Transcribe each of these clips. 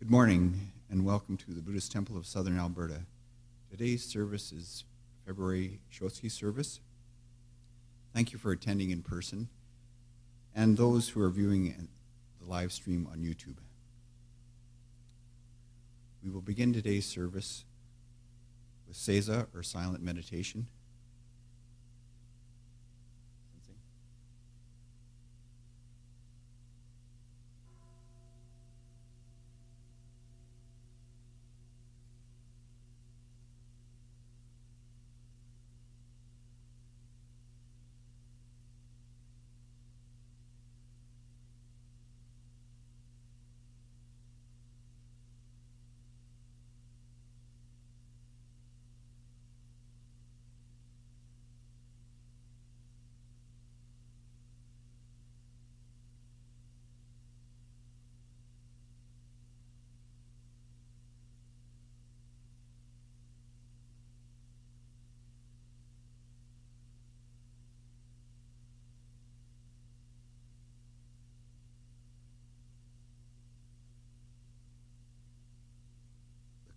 Good morning and welcome to the Buddhist Temple of Southern Alberta. Today's service is February Shotsuki service. Thank you for attending in person and those who are viewing the live stream on YouTube. We will begin today's service with Seiza, or silent meditation.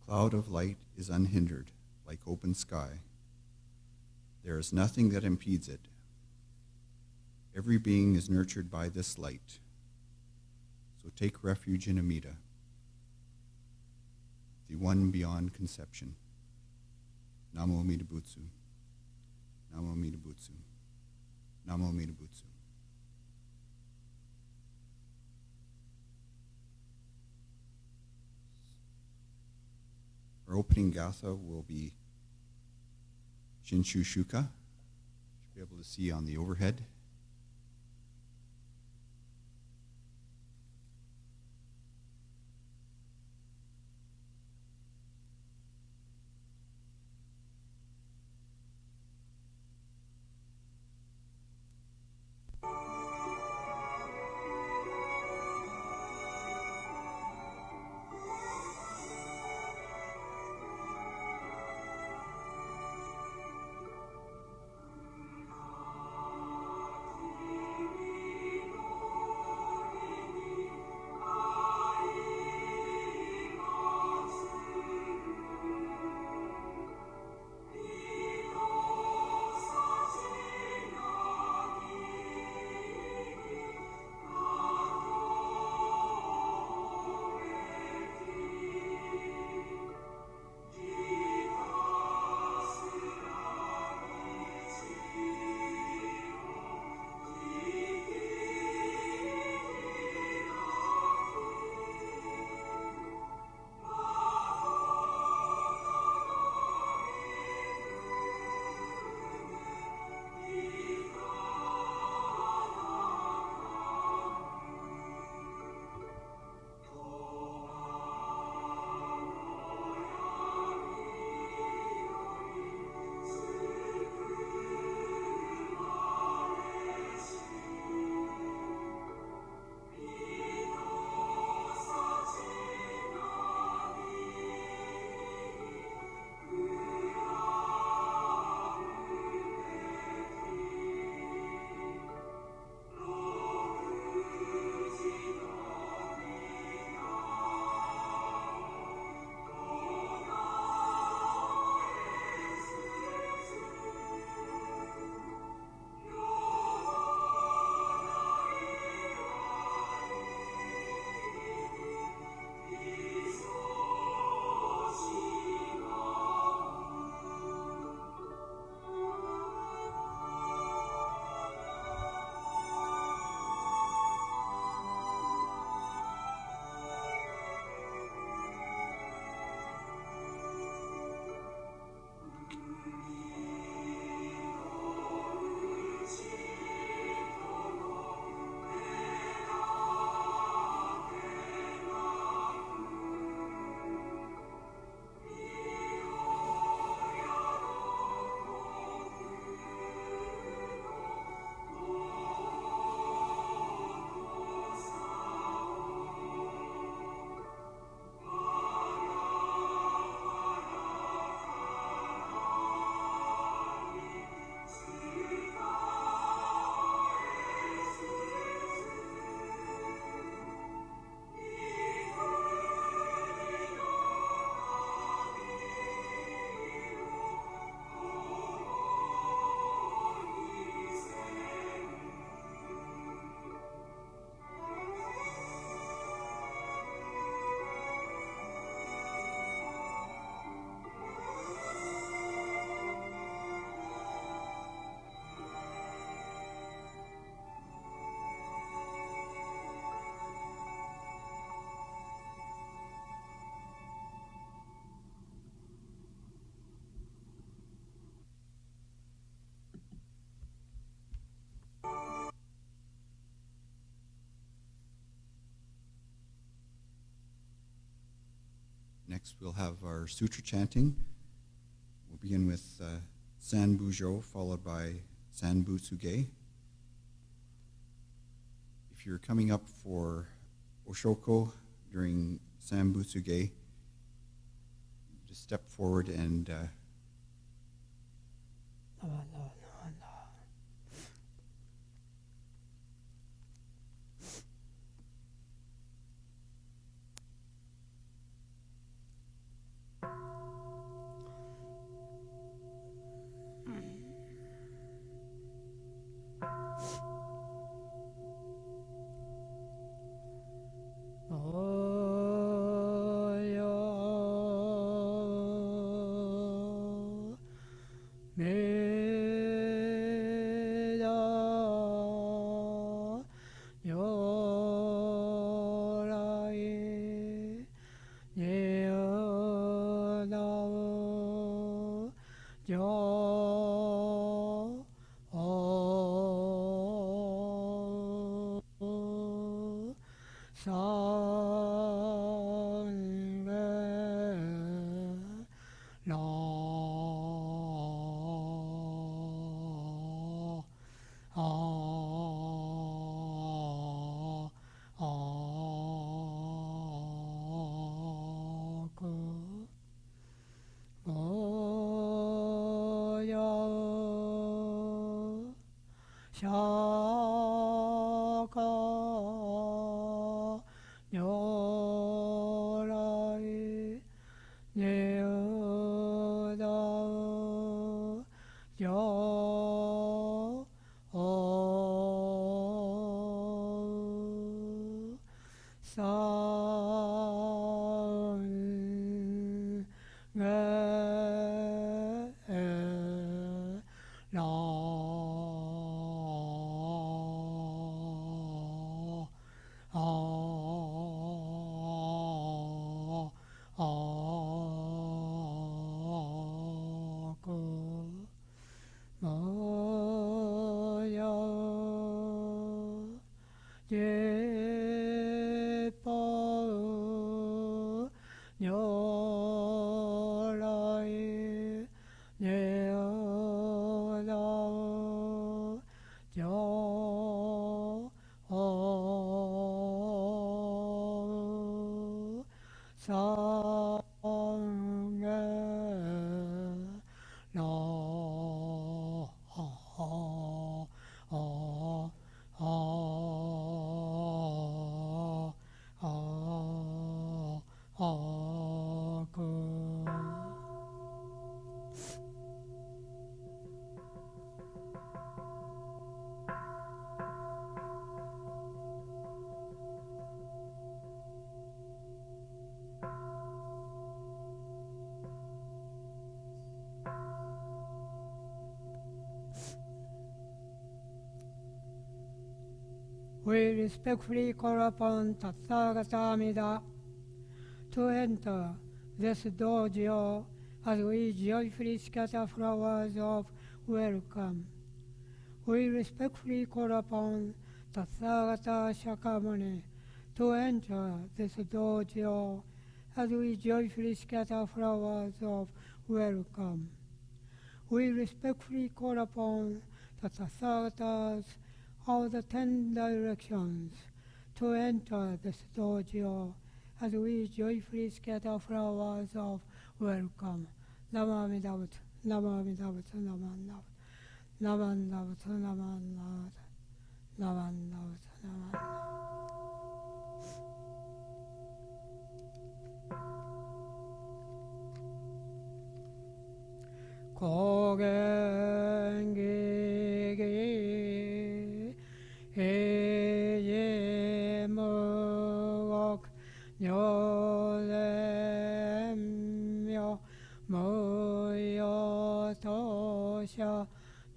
The cloud of light is unhindered, like open sky. There is nothing that impedes it. Every being is nurtured by this light. So take refuge in Amida, the one beyond conception. Namo Amida Butsu. Namo Amida Butsu. Namo Amida Butsu. Our opening gatha will be Shinshu Shuka. You should be able to see on the overhead. Next, we'll have our sutra chanting. We'll begin with San Bujo, followed by San Butsuge. If you're coming up for Oshoko during San Butsuge, just step forward and we respectfully call upon Tathagata Amida to enter this dojo as we joyfully scatter flowers of welcome. We respectfully call upon Tathagata Shakyamuni to enter this dojo as we joyfully scatter flowers of welcome. We respectfully call upon the Tathagatas of the 10 directions to enter this dojo as we joyfully scatter flowers of welcome. Nama Amida Butsu, Nama Amida Butsu, Nama Amida Butsu, Nama Amida Butsu, Nama Amida Butsu, Nama Amida Butsu, Nama Amida Butsu. 고갱기기 해예무곡 뇨렘묘 무여도샤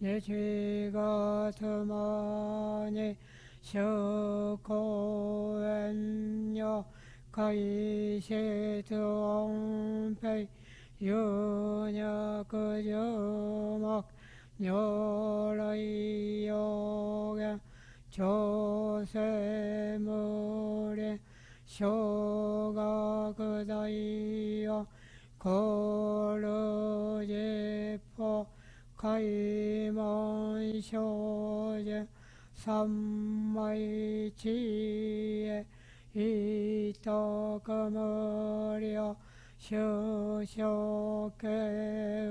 예지가트마니 슈코엔뇨 가이시트옹페이 유냐그주목 뇨라이요게 조세무리 쇼가그다이요 コルジェポ開門精進三昧知恵一徳無量修正形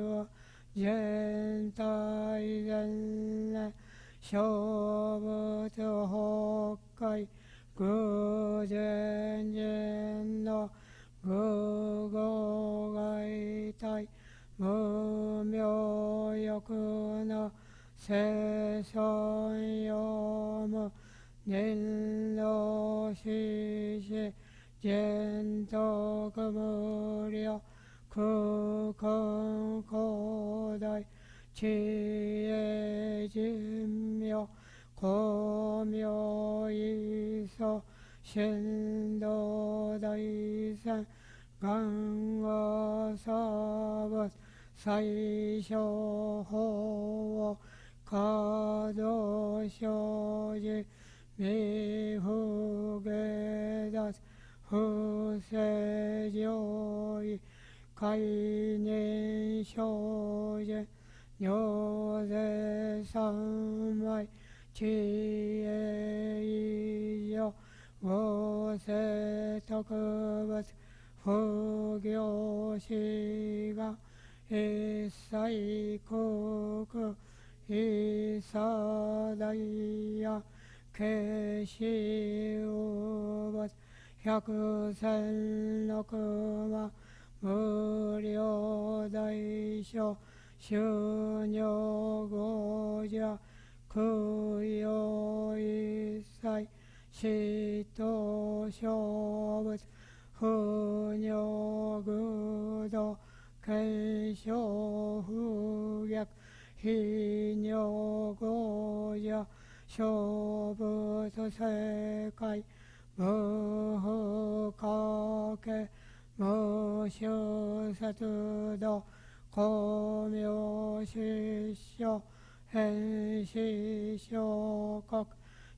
を全体全霊小仏崩壊偶然人の無語外体無明欲の生存用無念の死死全徳無量空間広大知恵人妙光明異相神道大善願はサーブ最小法を可動生じ未不下脱不正上位概念精進行税三昧知恵以上合成特別不行志願一切空空一切大や形死無物百千六万無量大小修行五者供養一切死と小物不尿愚道検証不逆非尿五者小物世界無不可け無修殺道光明失笑変死小国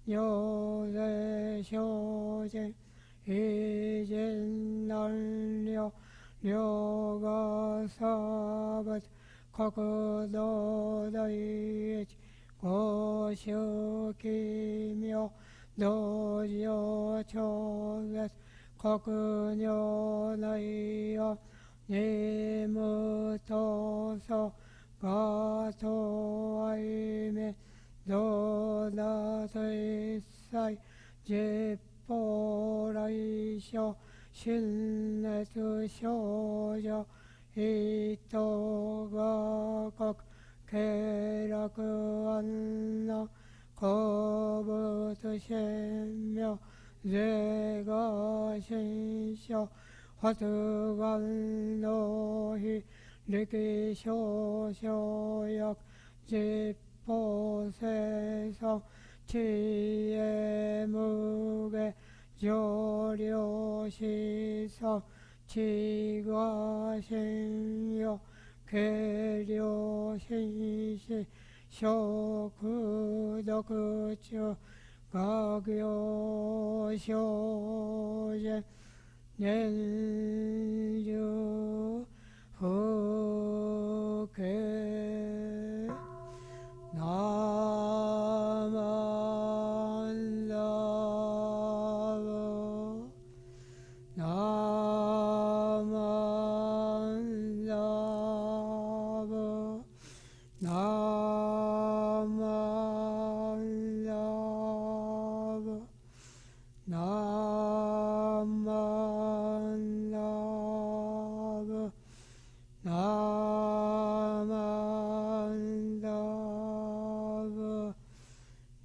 尿税精進異人難量量が差別国土第一五種奇妙道場超絶国尿内容二無闘争がと愛め道なと一切実法来所心熱少女一等が国経楽安の古物神妙税が神書発願の非力少々欲実法生産知恵無下上量思想知が信用軽量心思食読中学業精進年中不敬ナマンダブナマンダブナマンダブナマンダブナマンダブ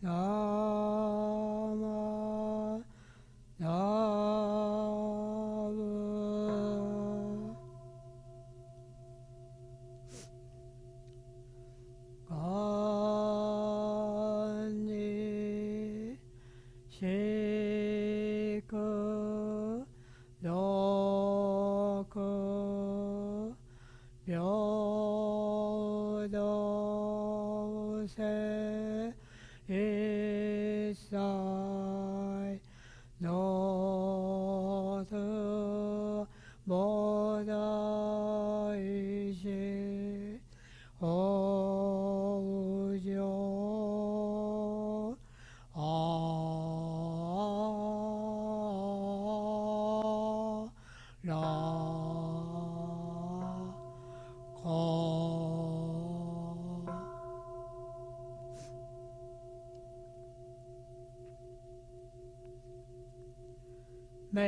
ナマンダブ願に四苦六平等性一切ノートボーダ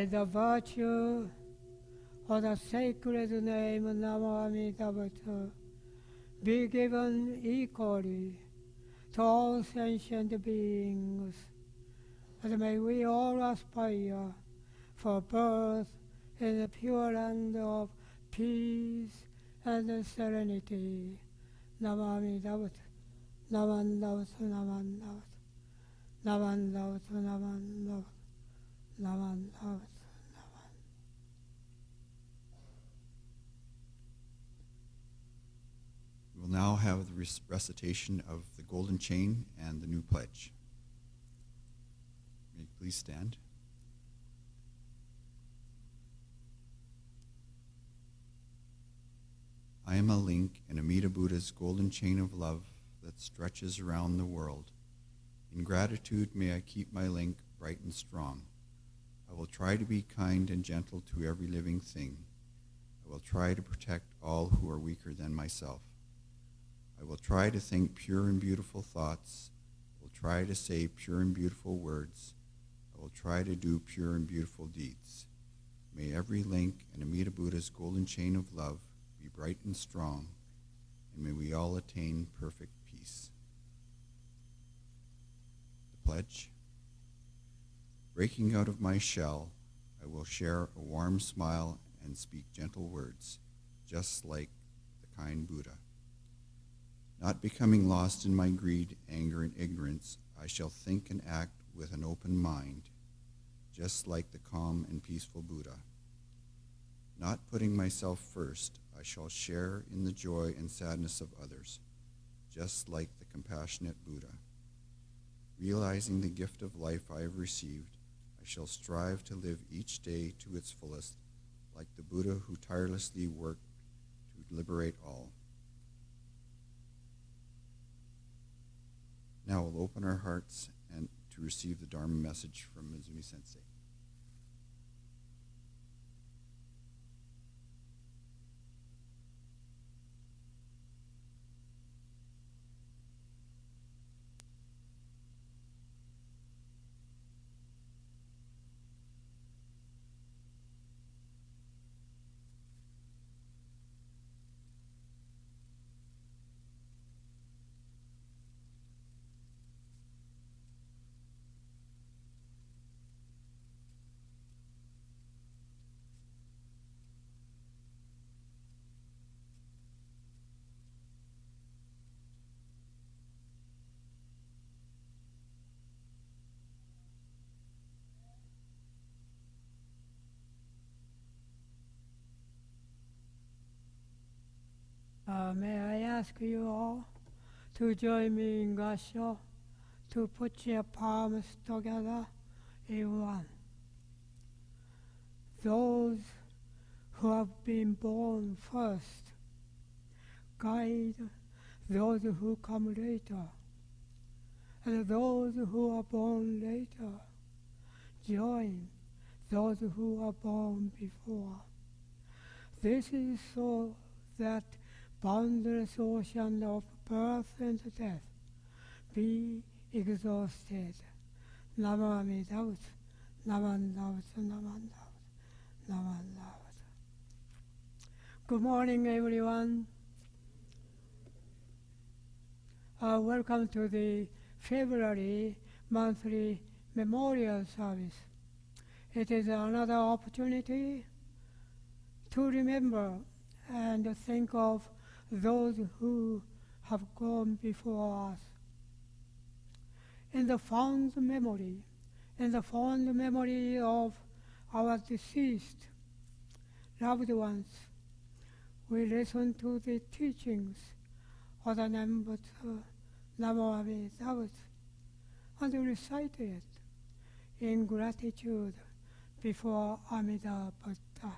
May the virtue of the sacred name Namo Amida Butsu be given equally to all sentient beings, and may we all aspire for birth in the pure land of peace and serenity. Namami Davat, Naman Davat, Naman Davat, Naman Davat, Naman Davat, Naman Davat. We will now have the recitation of the Golden Chain and the New Pledge. May you please stand. I am a link in Amida Buddha's golden chain of love that stretches around the world. In gratitude, may I keep my link bright and strong. I will try to be kind and gentle to every living thing. I will try to protect all who are weaker than myself. I will try to think pure and beautiful thoughts. I will try to say pure and beautiful words. I will try to do pure and beautiful deeds. May every link in Amida Buddha's golden chain of love be bright and strong, and may we all attain perfect peace. The pledge. Breaking out of my shell, I will share a warm smile and speak gentle words, just like the kind Buddha. Not becoming lost in my greed, anger, and ignorance, I shall think and act with an open mind, just like the calm and peaceful Buddha. Not putting myself first, I shall share in the joy and sadness of others, just like the compassionate Buddha. Realizing the gift of life I have received, I shall strive to live each day to its fullest, like the Buddha who tirelessly worked to liberate all. Now we'll open our hearts and to receive the Dharma message from Mizumi Sensei. May I ask you all to join me in Gasho, to put your palms together in one. Those who have been born first, guide those who come later, and those who are born later, join those who are born before. This is so that boundless ocean of birth and death be exhausted. Namo Amida Butsu, Naman Butsu, Naman Butsu, Naman Butsu. Good morning, everyone. Welcome to the February monthly memorial service. It is another opportunity to remember and think of those who have gone before us. In the fond memory of our deceased loved ones, we listen to the teachings of the Nembutsu Namo Amida Butsu and recite it in gratitude before Amida Buddha.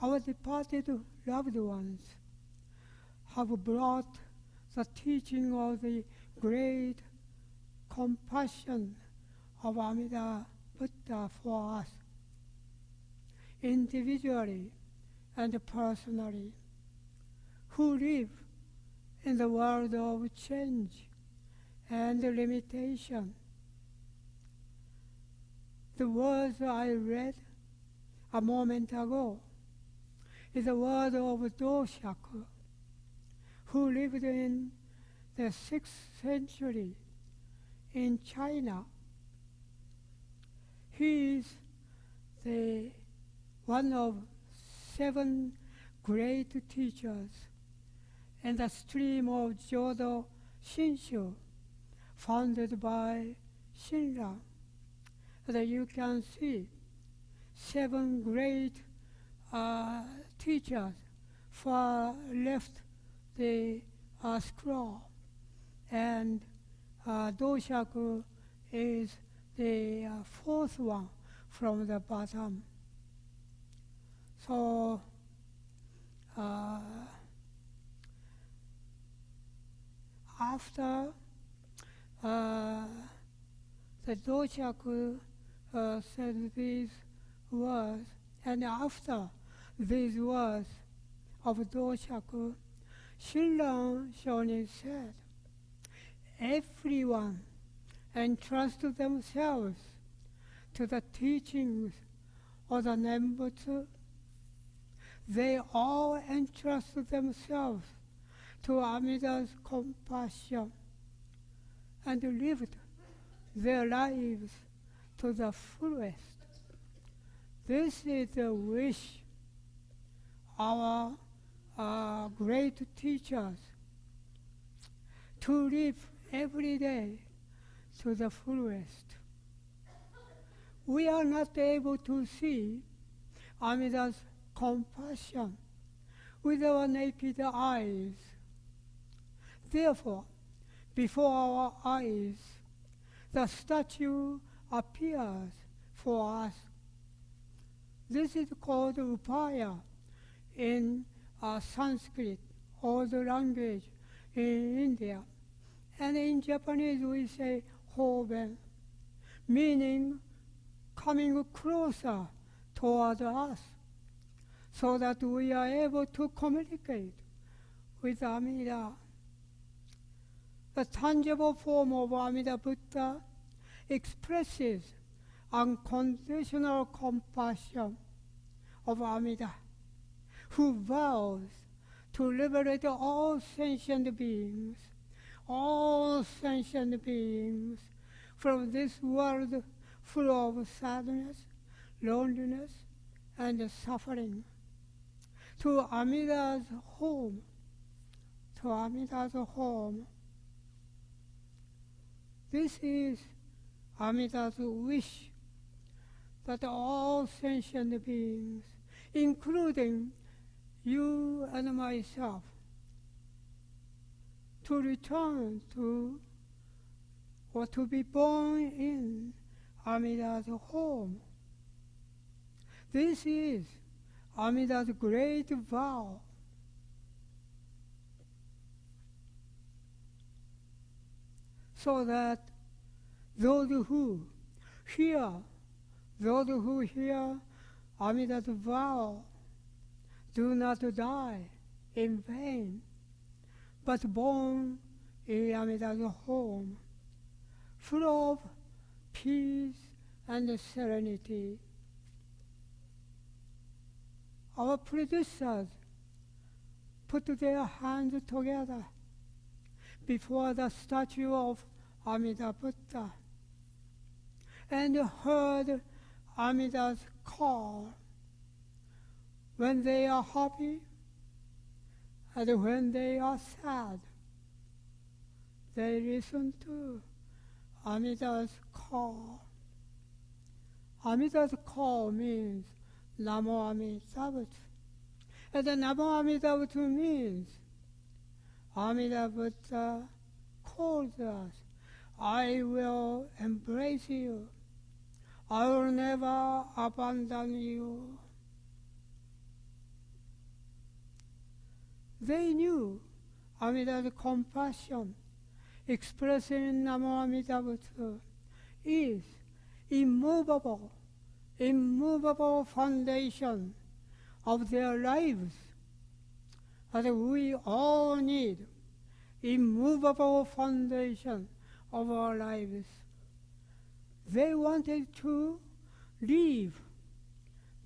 Our departed loved ones have brought the teaching of the great compassion of Amida Buddha for us, individually and personally, who live in the world of change and limitation. The words I read a moment ago is the word of Doshaku, who lived in the 6th century in China. He is one of 7 great teachers in the stream of Jodo Shinshu, founded by Shinran. As you can see, 7 great teachers far left the scroll, and Doshaku is the 4th one from the bottom. So after the Doshaku said these words, and after these words of Doshaku, Shinran Shonin said, everyone entrust themselves to the teachings of the Nembutsu. They all entrust themselves to Amida's compassion and lived their lives to the fullest. This is the wish our great teachers, to live every day to the fullest. We are not able to see Amida's compassion with our naked eyes. Therefore, before our eyes, the statue appears for us. This is called upaya in Sanskrit, old language in India. And in Japanese we say hoben, meaning coming closer toward us, so that we are able to communicate with Amida. The tangible form of Amida Buddha expresses unconditional compassion of Amida, who vows to liberate all sentient beings from this world full of sadness, loneliness, and suffering, to Amida's home, This is Amida's wish, that all sentient beings, including you and myself, to return to or to be born in Amida's home. This is Amida's great vow. So that those who hear Amida's vow do not die in vain, but born in Amida's home, full of peace and serenity. Our predecessors put their hands together before the statue of Amida Buddha and heard Amida's call when they are happy and when they are sad. They listen to Amida's call. Amida's call means Namo Amida Butsu. And the Namo Amida Butsu means Amida Buddha calls us. I will embrace you. I will never abandon you. They knew Amida's compassion expressed in Namo Amida Butsu is immovable foundation of their lives, as we all need immovable foundation of our lives. They wanted to leave.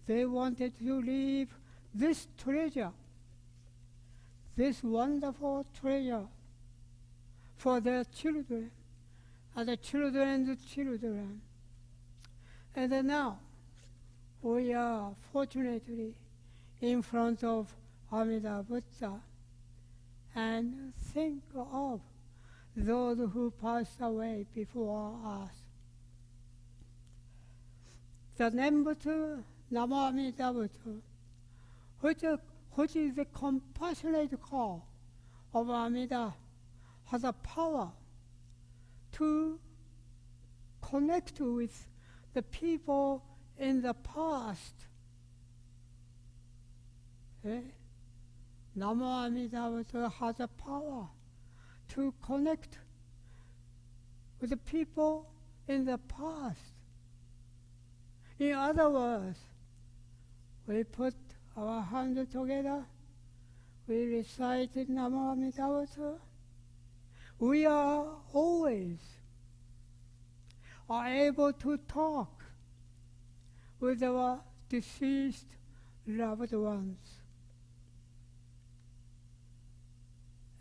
They wanted to leave this treasure, this wonderful treasure, for their children and the children's children. And now we are fortunately in front of Amida Buddha and think of those who passed away before us. The Nembutsu Namo Amida Buddha, which is the compassionate call of Amida, has a power to connect with the people in the past. Namo Amida Buddha has a power to connect with the people in the past. In other words, we put our hands together, we recite Namo Amida Buddha. We are always able to talk with our deceased loved ones.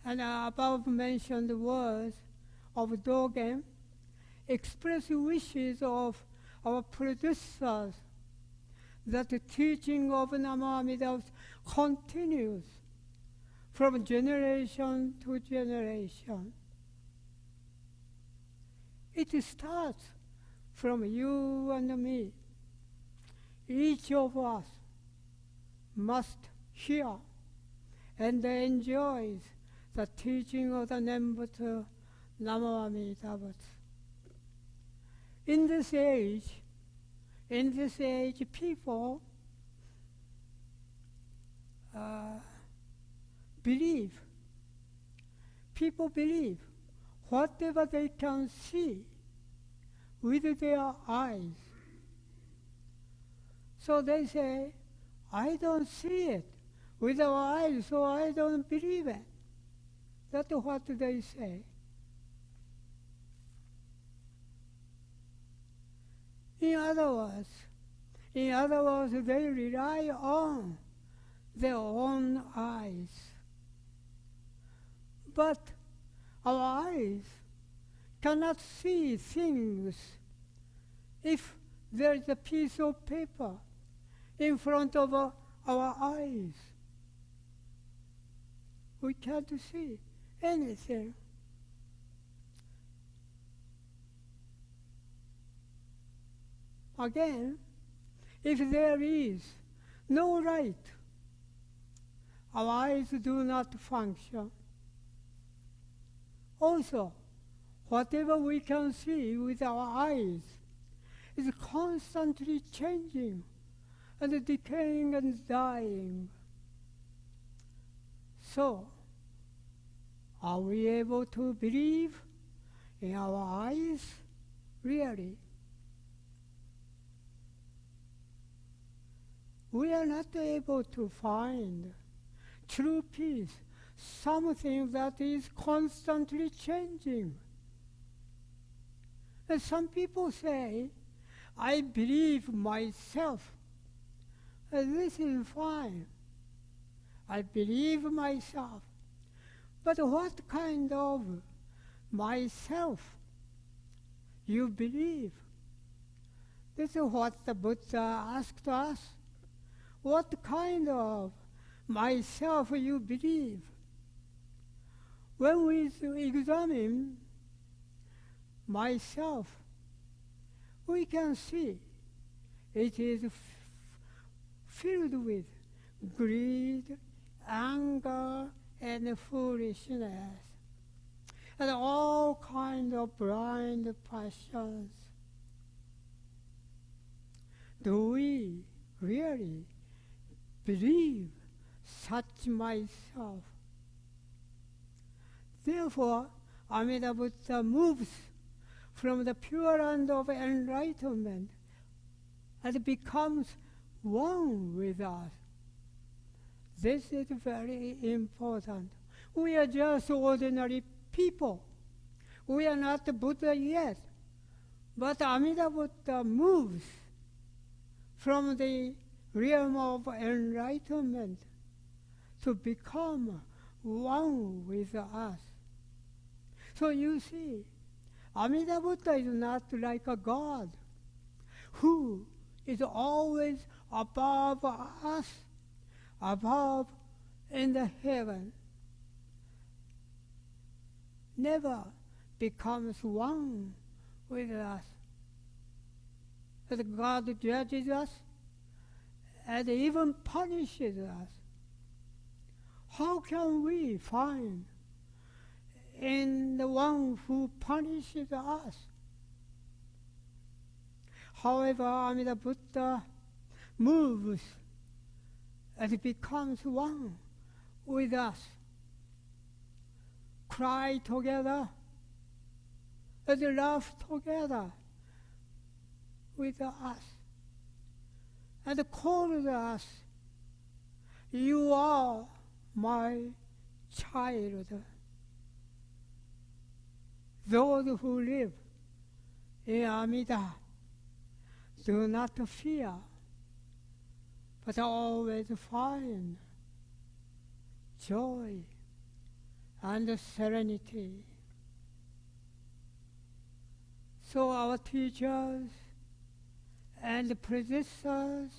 And above mentioned words of Dogen express wishes of our predecessors that the teaching of Namo Amida continues from generation to generation. It starts from you and me. Each of us must hear and enjoy the teaching of the Nembutsu Namo Amida Buddha. In this age, people believe whatever they can see with their eyes. So they say, I don't see it with our eyes, so I don't believe it. That's what they say. In other words, they rely on their own eyes. But our eyes cannot see things if there is a piece of paper in front of our eyes. We can't see anything. Again, if there is no light, our eyes do not function. Also, whatever we can see with our eyes is constantly changing and decaying and dying. So, are we able to believe in our eyes? Really? We are not able to find true peace, something that is constantly changing. And some people say, I believe myself. And this is fine. I believe myself. But what kind of myself you believe? This is what the Buddha asked us. What kind of myself you believe? When we examine myself, we can see it is filled with greed, anger, and foolishness, and all kinds of blind passions. Do we really believe such myself? Therefore, Amida Buddha moves from the pure land of enlightenment and becomes one with us. This is very important. We are just ordinary people. We are not Buddha yet. But Amida Buddha moves from the realm of enlightenment to become one with us. So you see, Amida Buddha is not like a God who is always above us, above in the heaven, never becomes one with us. That God judges us and even punishes us. How can we find in the one who punishes us? However, Amida Buddha moves and becomes one with us. Cry together and laugh together with us. And calls us, you are my child. Those who live in Amida do not fear, but always find joy and serenity. So our teachers and predecessors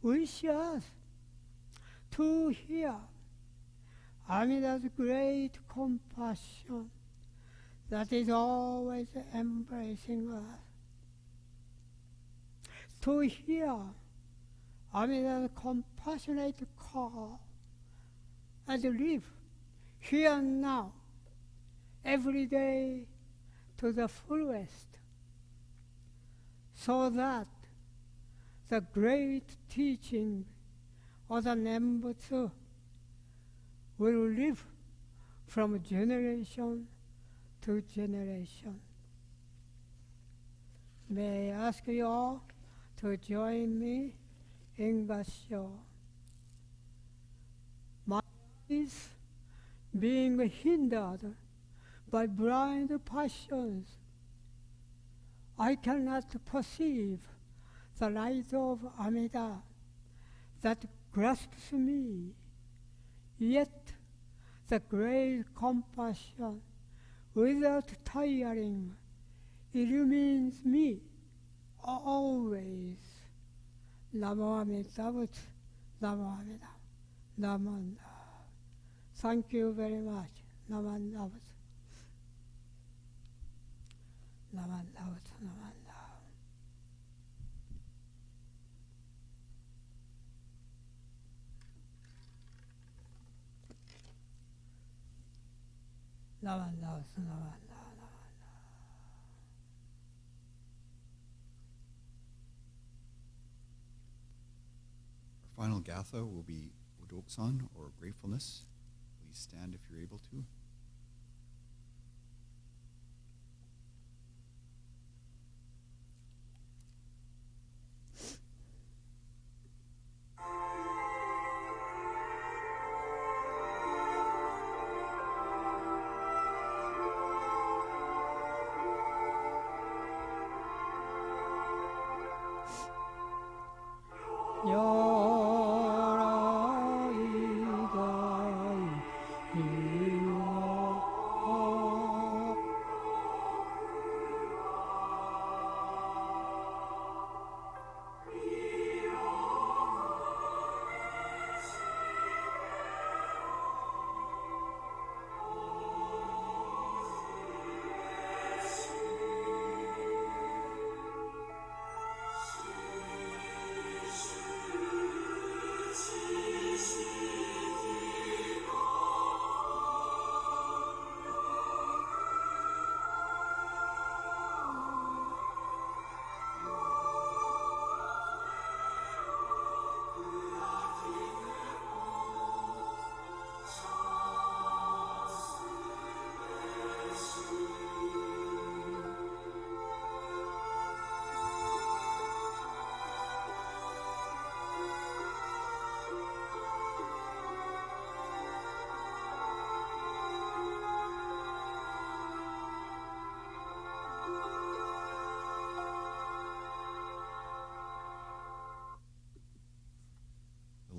wish us to hear Amida's great compassion that is always embracing us. To hear Amida's compassionate call and live here and now, every day to the fullest, so that the great teaching of the Nembutsu will live from generation to generation. May I ask you all to join me in Gassho. My eyes being hindered by blind passions, I cannot perceive the light of Amida that grasps me, yet the great compassion without tiring illumines me always. Namo Amida Butsu, Namo Amida, Namo Amida. Thank you very much. Namo Amida Butsu. Namo Amida Butsu, Namo Amida. Namo Amida Butsu, Namo Amida. Our final gatha will be Udoksan, or gratefulness. Please stand if you're able to.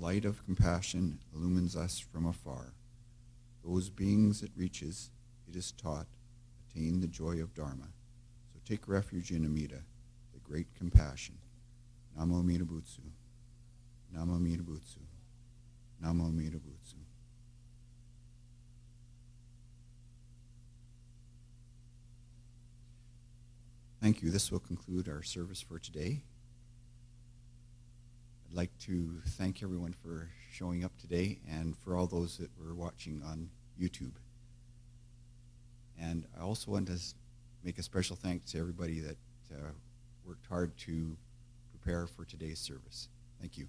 light of compassion illumines us from afar. Those beings it reaches, it is taught, attain the joy of Dharma. So take refuge in Amida, the great compassion. Namo Amida Butsu. Namo Amida Butsu. Namo Amida Butsu. Thank you. This will conclude our service for today. I'd like to thank everyone for showing up today and for all those that were watching on YouTube. And I also want to make a special thanks to everybody that worked hard to prepare for today's service. Thank you.